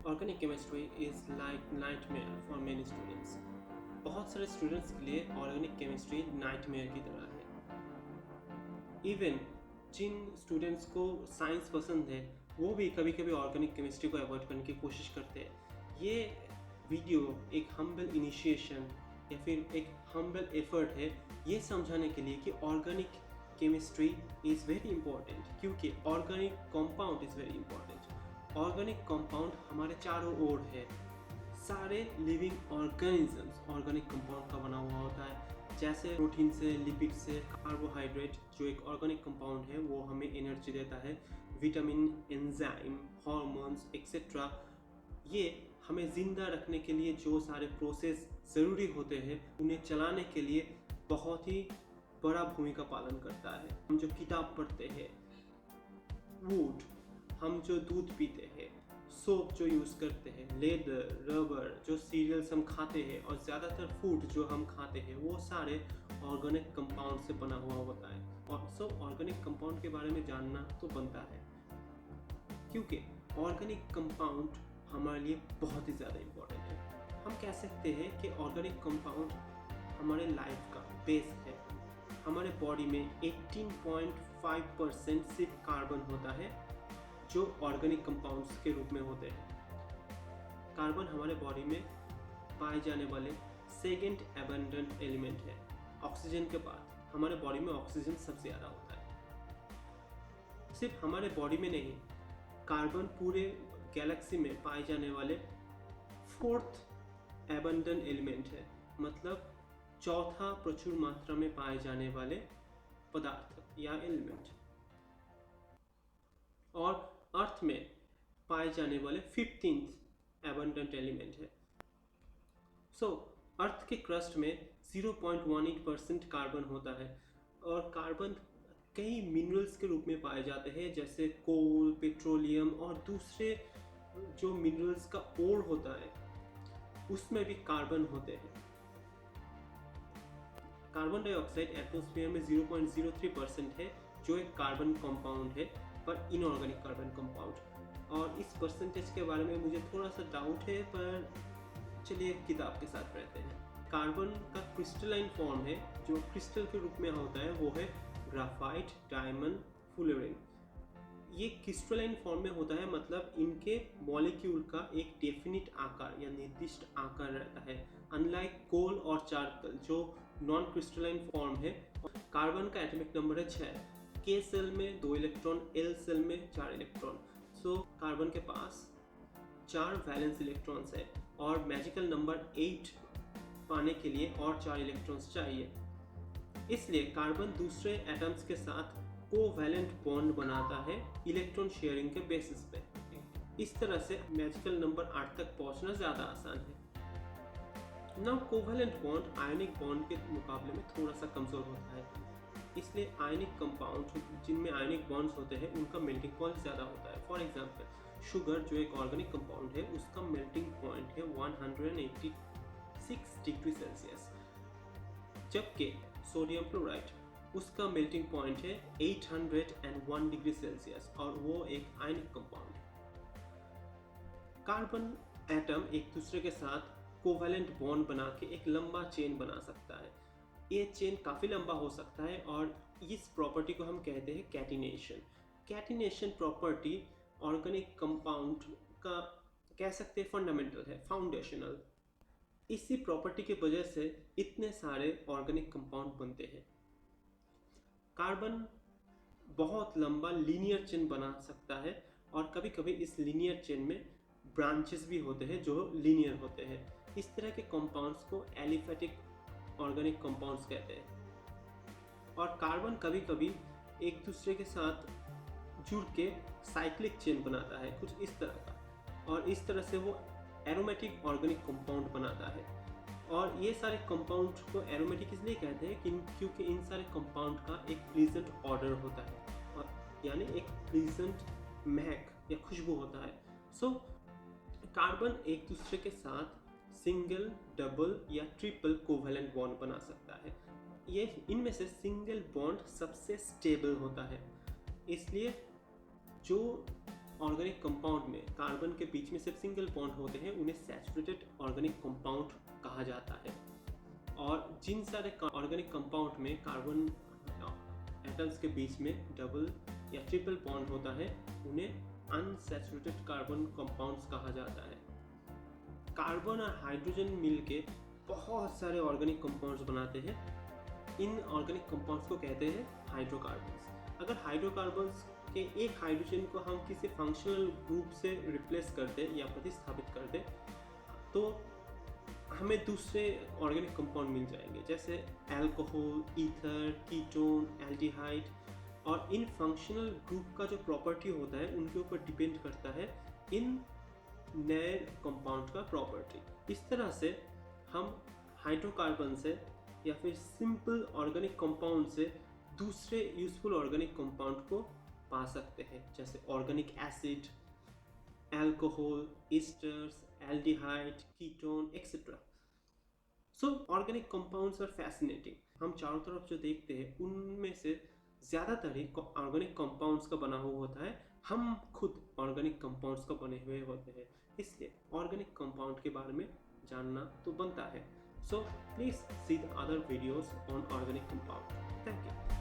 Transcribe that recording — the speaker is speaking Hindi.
Organic chemistry is like nightmare for many students. बहुत सारे स्टूडेंट्स के लिए ऑर्गेनिक केमिस्ट्री नाइटमेयर की तरह है। इवन जिन स्टूडेंट्स को साइंस पसंद है वो भी कभी कभी ऑर्गेनिक केमिस्ट्री को अवॉइड करने की कोशिश करते हैं। ये वीडियो एक हम्बल इनिशिएशन या फिर एक हम्बल एफर्ट है ये समझाने के लिए कि organic chemistry is very important, क्योंकि organic compound is very important. Organic compound हमारे चारों ओर है। सारे लिविंग ऑर्गेनिजम्स ऑर्गेनिक कंपाउंड का बना हुआ होता है, जैसे प्रोटीन से, लिपिड से, कार्बोहाइड्रेट जो एक ऑर्गेनिक कंपाउंड है वो हमें एनर्जी देता है, विटामिन, एंजाइम, हार्मोन्स एक्सेट्रा। ये हमें ज़िंदा रखने के लिए जो सारे प्रोसेस ज़रूरी होते हैं उन्हें चलाने के लिए बहुत ही बड़ा भूमिका पालन करता है। हम जो किताब पढ़ते हैं, वुड, हम जो दूध पीते हैं, सोप जो यूज़ करते हैं, लेदर, रबर, जो सीरियल्स हम खाते हैं और ज़्यादातर फूड जो हम खाते हैं वो सारे ऑर्गेनिक कंपाउंड से बना हुआ होता है। और सो ऑर्गेनिक कंपाउंड के बारे में जानना तो बनता है, क्योंकि ऑर्गेनिक कंपाउंड हमारे लिए बहुत ही ज़्यादा इम्पोर्टेंट है। हम कह सकते हैं कि ऑर्गेनिक कंपाउंड हमारे लाइफ का बेस है। हमारे बॉडी में 18.5% सिर्फ कार्बन होता है जो ऑर्गेनिक कंपाउंड्स के रूप में होते हैं। कार्बन हमारे बॉडी में पाए जाने वाले सेकेंड एबंडेंट एलिमेंट है। ऑक्सीजन के बाद हमारे बॉडी में ऑक्सीजन सबसे ज़्यादा होता है। सिर्फ हमारे बॉडी में नहीं, कार्बन पूरे गैलेक्सी में पाए जाने वाले फोर्थ एबंडेंट एलिमेंट है, मतलब चौथा प्रचुर मात्रा में पाए जाने वाले पदार्थ या एलिमेंट। और अर्थ में पाए जाने वाले 15th एबंडेंट एलिमेंट है। सो अर्थ के क्रस्ट में 0.18% कार्बन होता है, और कार्बन कई मिनरल्स के रूप में पाए जाते हैं, जैसे कोल, पेट्रोलियम और दूसरे जो मिनरल्स का ओर होता है उसमें भी कार्बन होते हैं। कार्बन डाइऑक्साइड एटमॉस्फेयर में 0.03% है जो एक कार्बन कंपाउंड है, पर इनऑर्गेनिक कार्बन कंपाउंड। और इस परसेंटेज के बारे में मुझे थोड़ा सा डाउट है, पर चलिए किताब के साथ रहते हैं। कार्बन का क्रिस्टलाइन फॉर्म है जो क्रिस्टल के रूप में होता है, वो है ग्राफाइट, डायमंड, फुलेरिन। ये क्रिस्टलाइन फॉर्म में होता है, मतलब इनके मॉलिक्यूल का एक डेफिनिट आकार या निर्दिष्ट आकार रहता है, अनलाइक कोल और चारकोल जो नॉन क्रिस्टलाइन फॉर्म है। कार्बन का एटॉमिक नंबर है 6, के सेल में 2 इलेक्ट्रॉन, एल सेल में 4 इलेक्ट्रॉन। सो कार्बन के पास 4 वैलेंस इलेक्ट्रॉन्स है, और मैजिकल नंबर 8 पाने के लिए और 4 इलेक्ट्रॉन्स चाहिए। इसलिए कार्बन दूसरे एटम्स के साथ कोवैलेंट बॉन्ड बनाता है इलेक्ट्रॉन शेयरिंग के बेसिस पे। इस तरह से मैजिकल नंबर 8 तक पहुंचना ज़्यादा आसान है। Now covalent bond ionic bond के मुकाबले में थोड़ा सा कमज़ोर होता है, इसलिए आयनिक कंपाउंड जिनमें आयनिक बॉन्ड्स होते हैं उनका मेल्टिंग पॉइंट ज़्यादा होता है। फॉर एग्जाम्पल शुगर जो एक ऑर्गेनिक कंपाउंड है उसका मेल्टिंग पॉइंट है 186 डिग्री सेल्सियस, जबकि सोडियम क्लोराइड उसका मेल्टिंग पॉइंट है 801 डिग्री सेल्सियस, और वो एक आयनिक कंपाउंड है। कार्बन एटम एक दूसरे के साथ कोवैलेंट बॉन्ड बना के एक लंबा चेन बना सकता है। ये चेन काफ़ी लंबा हो सकता है, और इस प्रॉपर्टी को हम कहते हैं catenation. Catenation property organic compound का कह सकते हैं फंडामेंटल है, फाउंडेशनल। इसी प्रॉपर्टी की वजह से इतने सारे ऑर्गेनिक कंपाउंड बनते हैं। कार्बन बहुत लंबा लीनियर चेन बना सकता है, और कभी कभी इस लीनियर चेन में ब्रांचेस भी होते हैं जो लीनियर होते हैं। इस तरह के कंपाउंड्स को एलिफेटिक ऑर्गेनिक कंपाउंड्स कहते हैं। और कार्बन कभी कभी एक दूसरे के साथ जुड़ के साइक्लिक चेन बनाता है, कुछ इस तरह का, और इस तरह से वो एरोमेटिक ऑर्गेनिक कंपाउंड बनाता है। और ये सारे कंपाउंड को एरोमेटिक इसलिए कहते हैं क्योंकि इन सारे कंपाउंड का एक प्लीजेंट ऑर्डर होता है, और यानी एक प्लीजेंट महक या खुशबू होता है। सो कार्बन एक दूसरे के साथ सिंगल, डबल या ट्रिपल कोवैलेंट बॉन्ड बना सकता है। ये इनमें से सिंगल बॉन्ड सबसे स्टेबल होता है, इसलिए जो ऑर्गेनिक कंपाउंड में कार्बन के बीच में सिर्फ सिंगल बॉन्ड होते हैं उन्हें सैचुरेटेड ऑर्गेनिक कंपाउंड कहा जाता है, और जिन सारे ऑर्गेनिक कंपाउंड में कार्बन एटम्स के बीच में डबल या ट्रिपल बॉन्ड होता है उन्हें अनसैचुरेटेड कार्बन कंपाउंड्स कहा जाता है। कार्बन और हाइड्रोजन मिलके बहुत सारे ऑर्गेनिक कंपाउंड्स बनाते हैं। इन ऑर्गेनिक कंपाउंड्स को कहते हैं हाइड्रोकार्बन्स। अगर हाइड्रोकार्बन्स के एक हाइड्रोजन को हम किसी फंक्शनल ग्रुप से रिप्लेस कर दें या प्रतिस्थापित कर दें तो हमें दूसरे ऑर्गेनिक कंपाउंड मिल जाएंगे, जैसे अल्कोहल, ईथर, कीटोन, एल्डिहाइड। और इन फंक्शनल ग्रुप का जो प्रॉपर्टी होता है उनके ऊपर डिपेंड करता है इन नए कंपाउंड का प्रॉपर्टी। इस तरह से हम हाइड्रोकार्बन से या फिर सिंपल ऑर्गेनिक कंपाउंड से दूसरे यूजफुल ऑर्गेनिक कंपाउंड को पा सकते हैं, जैसे organic acid, alcohol, esters, aldehyde, ketone etcetera. So organic compounds are fascinating. हम चारों तरफ जो देखते हैं उनमें से ज़्यादातर ही ऑर्गेनिक कंपाउंड्स का बना हुआ होता है। हम खुद ऑर्गेनिक कंपाउंड्स का बने हुए होते हैं, इसलिए ऑर्गेनिक कंपाउंड के बारे में जानना तो बनता है। So please see the other videos on organic compound. Thank you.